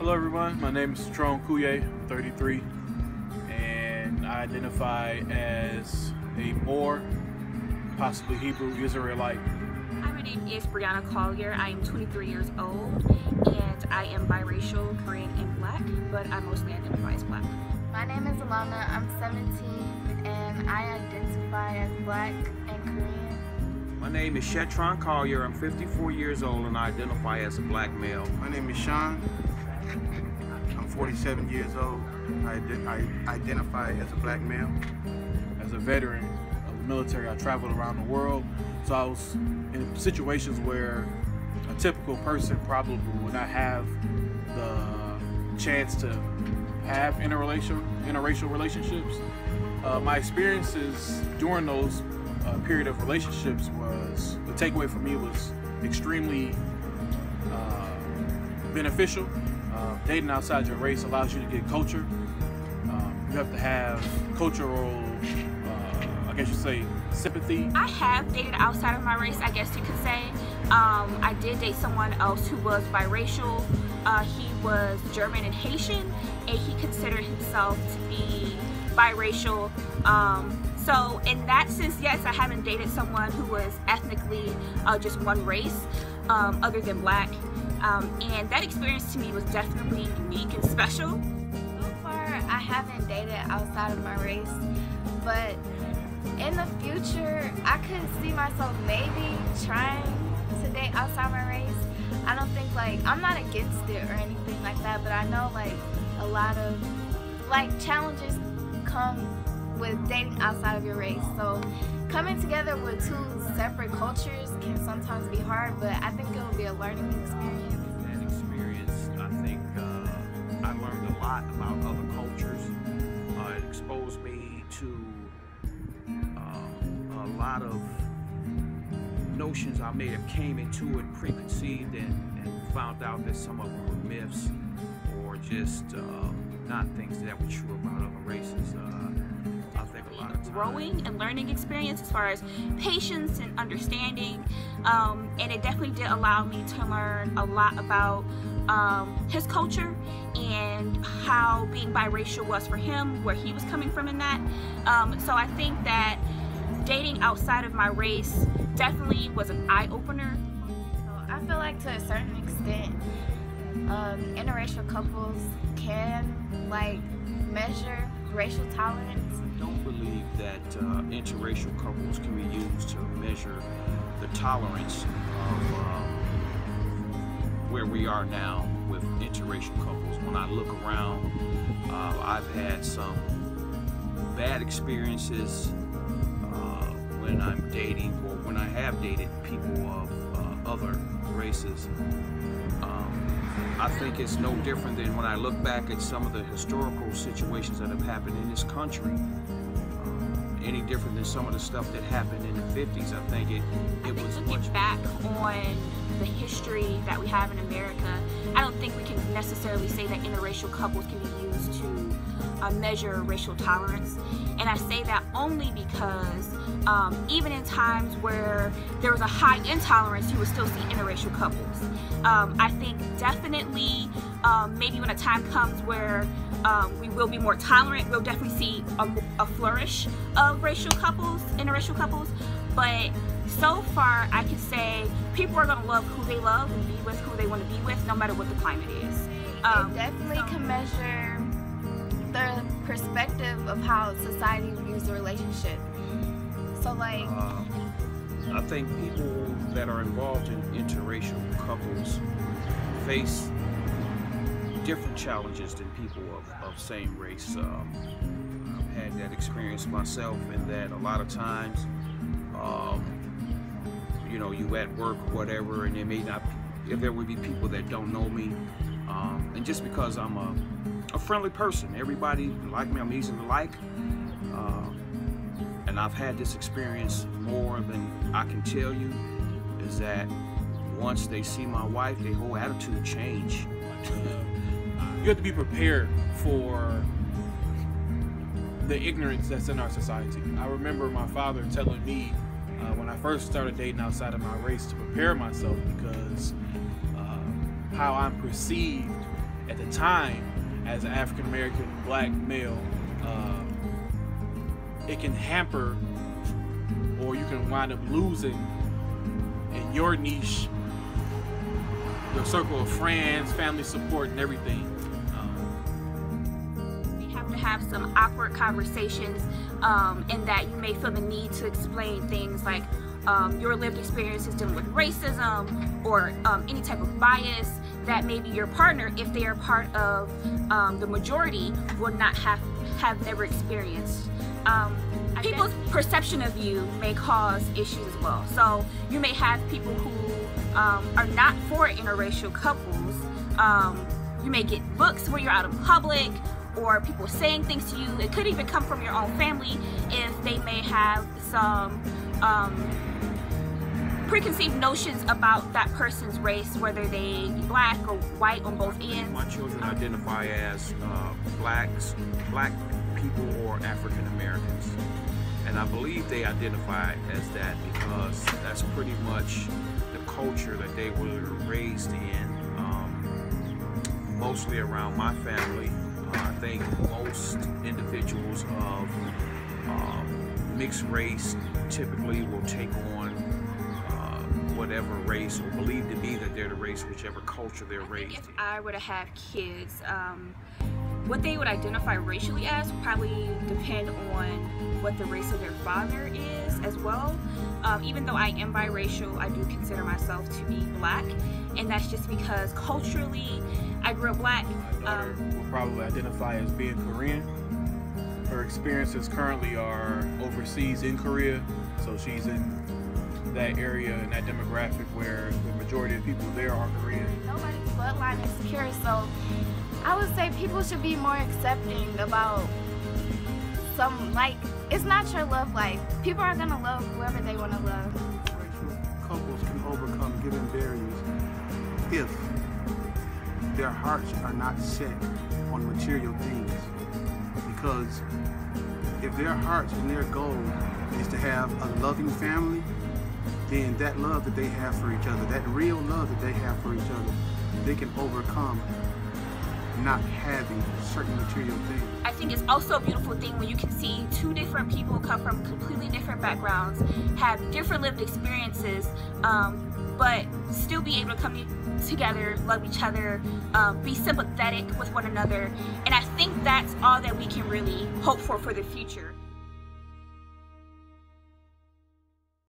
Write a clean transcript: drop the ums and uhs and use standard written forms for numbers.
Hello everyone, my name is Collier, 33, and I identify as a Moor, possibly Hebrew Israelite. Hi, my name is Collier. I am 23 years old, and I am biracial, Korean and Black, but I mostly identify as Black. My name is Sha'Vonna. I'm 17, and I identify as Black and Korean. My name is Collier. I'm 54 years old, and I identify as a Black male. My name is Sean. I'm 47 years old. I identify as a Black male. As a veteran of the military, I traveled around the world, so I was in situations where a typical person probably would not have the chance to have interracial relationships. My experiences during those period of relationships was, the takeaway for me was extremely beneficial. Dating outside your race allows you to get culture. You have to have cultural, I guess you say, sympathy. I have dated outside of my race, I guess you could say. I did date someone else who was biracial. He was German and Haitian, and he considered himself to be biracial. So in that sense, yes, I haven't dated someone who was ethnically just one race other than Black. And that experience to me was definitely unique and special. So far, I haven't dated outside of my race, but in the future, I could see myself maybe trying to date outside my race. I don't think, like, I'm not against it or anything like that, but I know, like, a lot of, like, challenges come with dating outside of your race. So coming together with two separate cultures can sometimes be hard, but I think it will be a learning experience. That experience, I think I learned a lot about other cultures. It exposed me to a lot of notions I may have came into it preconceived and found out that some of them were myths or just not things that were true about other races. I think a lot of times. Growing and learning experience as far as patience and understanding, and it definitely did allow me to learn a lot about his culture and how being biracial was for him, where he was coming from in that. So I think that dating outside of my race definitely was an eye-opener. So I feel like to a certain extent, interracial couples can, like, measure racial tolerance. I don't believe that interracial couples can be used to measure the tolerance of where we are now with interracial couples. When I look around, I've had some bad experiences when I'm dating or when I have dated people of other races. I think it's no different than when I look back at some of the historical situations that have happened in this country. Any different than some of the stuff that happened in the 50s. I think it was looking much back on the history that we have in America, I don't think we can necessarily say that interracial couples can be used to measure racial tolerance. And I say that only because even in times where there was a high intolerance, you would still see interracial couples. I think definitely maybe when a time comes where we will be more tolerant, we'll definitely see a flourish of interracial couples. But so far, I can say people are going to love who they love and be with who they want to be with, no matter what the climate is. It definitely can measure the perspective of how society views the relationship. So, like, I think people that are involved in interracial couples face different challenges than people of same race. I've had that experience myself in that a lot of times, you know, you at work or whatever, and there would be people that don't know me, and just because I'm a friendly person, everybody like me, I'm easy to like, and I've had this experience more than I can tell you, is that once they see my wife, their whole attitude change. You have to be prepared for the ignorance that's in our society. I remember my father telling me when I first started dating outside of my race to prepare myself, because how I'm perceived at the time, as an African American black male, it can hamper, or you can wind up losing in your niche, your circle of friends, family support, and everything. We have to have some awkward conversations, in that you may feel the need to explain things like your lived experiences dealing with racism or any type of bias that maybe your partner, if they are part of the majority, will not have never experienced. People's perception of you may cause issues as well. So you may have people who are not for interracial couples. You may get looks where you're out in public, or people saying things to you. It could even come from your own family if they may have some preconceived notions about that person's race, whether they be black or white on both ends. My children identify as black people or African Americans, and I believe they identify as that because that's pretty much the culture that they were raised in, mostly around my family. I think most individuals of mixed race typically will take on whatever race, or believe to be that they're the race, whichever culture they're raised in. If I were to have kids, what they would identify racially as would probably depend on what the race of their father is as well. Even though I am biracial, I do consider myself to be black, and that's just because culturally I grew up black. My daughter will probably identify as being Korean. Her experiences currently are overseas in Korea, so she's in that area and that demographic where the majority of people there are Korean. Nobody's bloodline is secure, so I would say people should be more accepting about it's not your love life. People are gonna love whoever they want to love. Interracial couples can overcome given barriers if their hearts are not set on material things. Because if their hearts and their goal is to have a loving family, then that love that they have for each other, that real love that they have for each other, they can overcome not having certain material things. I think it's also a beautiful thing when you can see two different people come from completely different backgrounds, have different lived experiences, but still be able to come together, love each other, be sympathetic with one another. And I think that's all that we can really hope for the future.